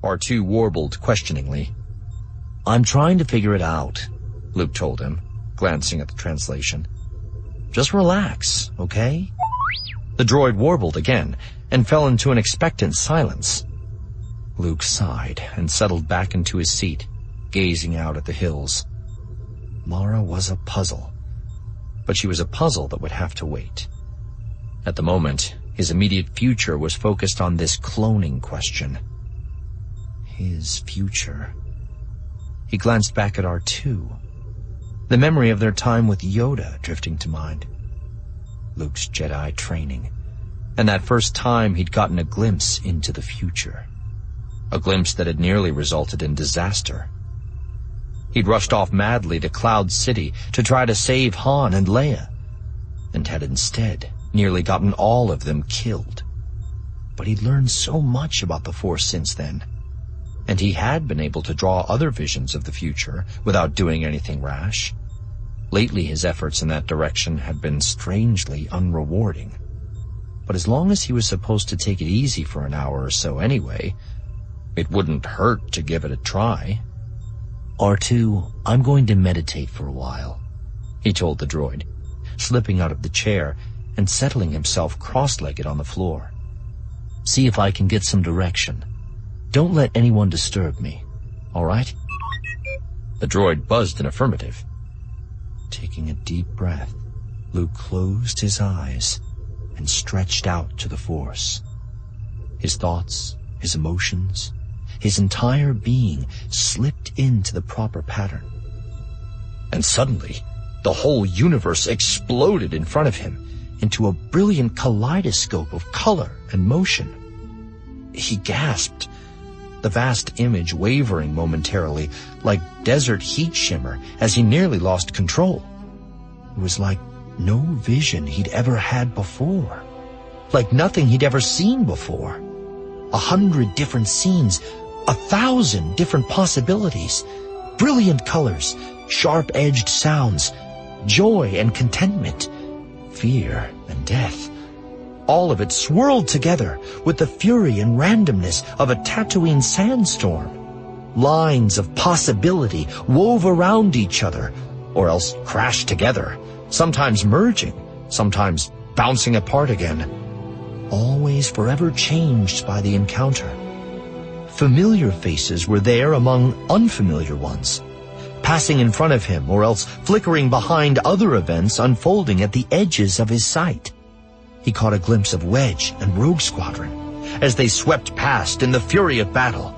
R2 warbled questioningly. "I'm trying to figure it out," Luke told him, glancing at the translation. "Just relax, okay?" The droid warbled again and fell into an expectant silence. Luke sighed and settled back into his seat, gazing out at the hills. Mara was a puzzle, but she was a puzzle that would have to wait. At the moment, his immediate future was focused on this cloning question. His future. He glanced back at R2, the memory of their time with Yoda drifting to mind. Luke's Jedi training, and that first time he'd gotten a glimpse into the future. A glimpse that had nearly resulted in disaster. He'd rushed off madly to Cloud City to try to save Han and Leia, and had instead nearly gotten all of them killed. But he'd learned so much about the Force since then, and he had been able to draw other visions of the future without doing anything rash. Lately his efforts in that direction had been strangely unrewarding. But as long as he was supposed to take it easy for an hour or so anyway, it wouldn't hurt to give it a try. "R2, I'm going to meditate for a while," he told the droid, slipping out of the chair and settling himself cross-legged on the floor. "See if I can get some direction. Don't let anyone disturb me, all right?" The droid buzzed in affirmative. Taking a deep breath, Luke closed his eyes and stretched out to the Force. His thoughts, his emotions, his entire being slipped into the proper pattern. And suddenly, the whole universe exploded in front of him into a brilliant kaleidoscope of color and motion. He gasped, the vast image wavering momentarily like desert heat shimmer as he nearly lost control. It was like no vision he'd ever had before, like nothing he'd ever seen before. 100 different scenes, 1,000 different possibilities, brilliant colors, sharp-edged sounds, joy and contentment, fear and death. All of it swirled together with the fury and randomness of a Tatooine sandstorm. Lines of possibility wove around each other, or else crashed together, sometimes merging, sometimes bouncing apart again, always forever changed by the encounter. Familiar faces were there among unfamiliar ones, passing in front of him or else flickering behind other events unfolding at the edges of his sight. He caught a glimpse of Wedge and Rogue Squadron as they swept past in the fury of battle,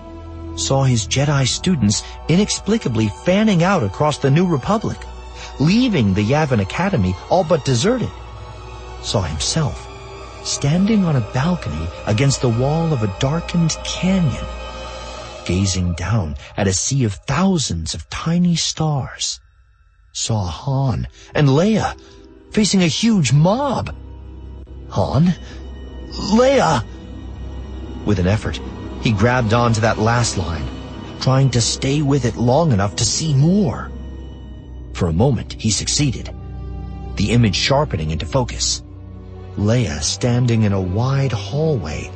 saw his Jedi students inexplicably fanning out across the New Republic, leaving the Yavin Academy all but deserted, saw himself standing on a balcony against the wall of a darkened canyon, gazing down at a sea of thousands of tiny stars, saw Han and Leia facing a huge mob. Han? Leia! With an effort, he grabbed onto that last line, trying to stay with it long enough to see more. For a moment, he succeeded, the image sharpening into focus. Leia standing in a wide hallway,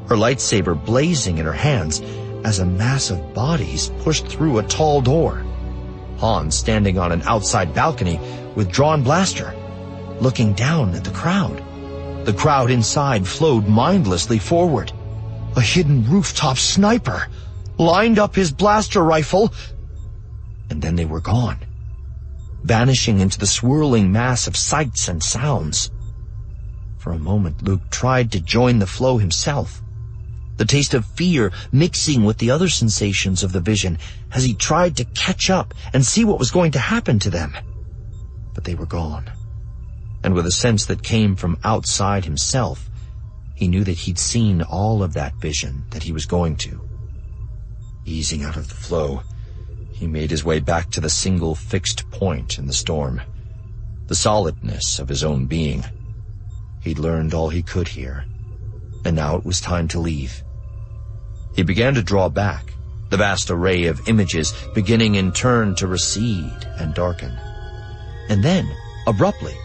her lightsaber blazing in her hands as a mass of bodies pushed through a tall door. Han standing on an outside balcony with drawn blaster, looking down at the crowd. The crowd inside flowed mindlessly forward. A hidden rooftop sniper lined up his blaster rifle, and then they were gone, vanishing into the swirling mass of sights and sounds. For a moment, Luke tried to join the flow himself, the taste of fear mixing with the other sensations of the vision as he tried to catch up and see what was going to happen to them. But they were gone, and with a sense that came from outside himself, he knew that he'd seen all of that vision that he was going to. Easing out of the flow, he made his way back to the single fixed point in the storm, the solidness of his own being. He'd learned all he could here, and now it was time to leave. He began to draw back, the vast array of images beginning in turn to recede and darken. And then, abruptly,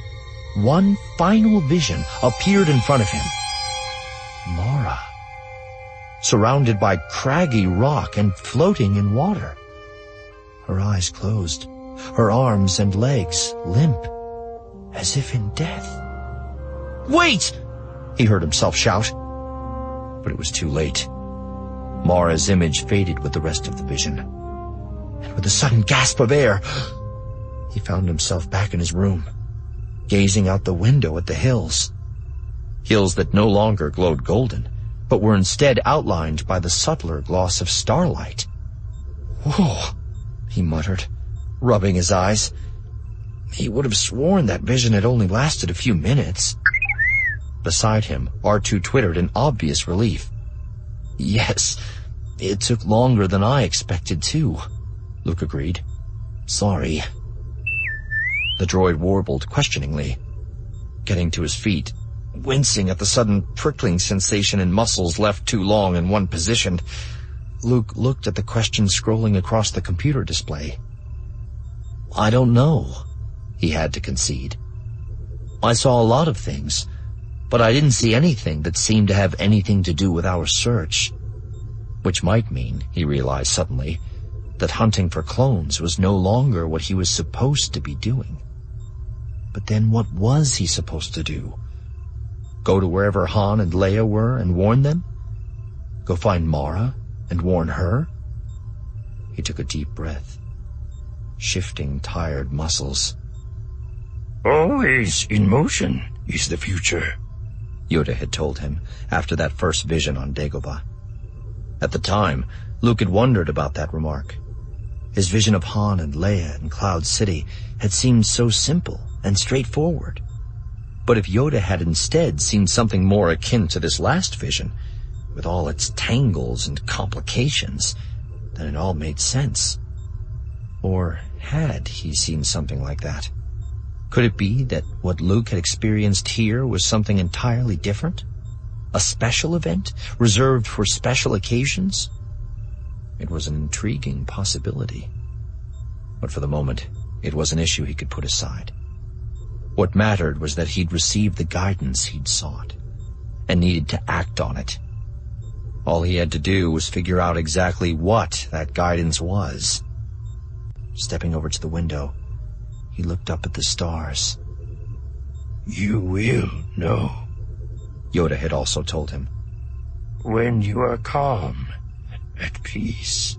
one final vision appeared in front of him. Mara. surrounded by craggy rock and floating in water. Her eyes closed, her arms and legs limp, as if in death. "Wait!" he heard himself shout. But it was too late. Mara's image faded with the rest of the vision. And with a sudden gasp of air, he found himself back in his room, gazing out the window at the hills. Hills that no longer glowed golden, but were instead outlined by the subtler gloss of starlight. "Whoa," he muttered, rubbing his eyes. He would have sworn that vision had only lasted a few minutes. Beside him, R2 twittered in obvious relief. "Yes, it took longer than I expected, too," Luke agreed. "Sorry." The droid warbled questioningly. Getting to his feet, wincing at the sudden prickling sensation in muscles left too long in one position, Luke looked at the question scrolling across the computer display. "I don't know," he had to concede. "I saw a lot of things, but I didn't see anything that seemed to have anything to do with our search." Which might mean, he realized suddenly, that hunting for clones was no longer what he was supposed to be doing. But then what was he supposed to do? Go to wherever Han and Leia were and warn them? Go find Mara and warn her? He took a deep breath, shifting tired muscles. "Always in motion is the future," Yoda had told him after that first vision on Dagobah. At the time, Luke had wondered about that remark. His vision of Han and Leia in Cloud City had seemed so simple and straightforward. But if Yoda had instead seen something more akin to this last vision, with all its tangles and complications, then it all made sense. Or had he seen something like that? Could it be that what Luke had experienced here was something entirely different? A special event, reserved for special occasions? It was an intriguing possibility. But for the moment, it was an issue he could put aside. What mattered was that he'd received the guidance he'd sought, and needed to act on it. All he had to do was figure out exactly what that guidance was. Stepping over to the window, he looked up at the stars. "You will know," Yoda had also told him. "when you are calm, at peace."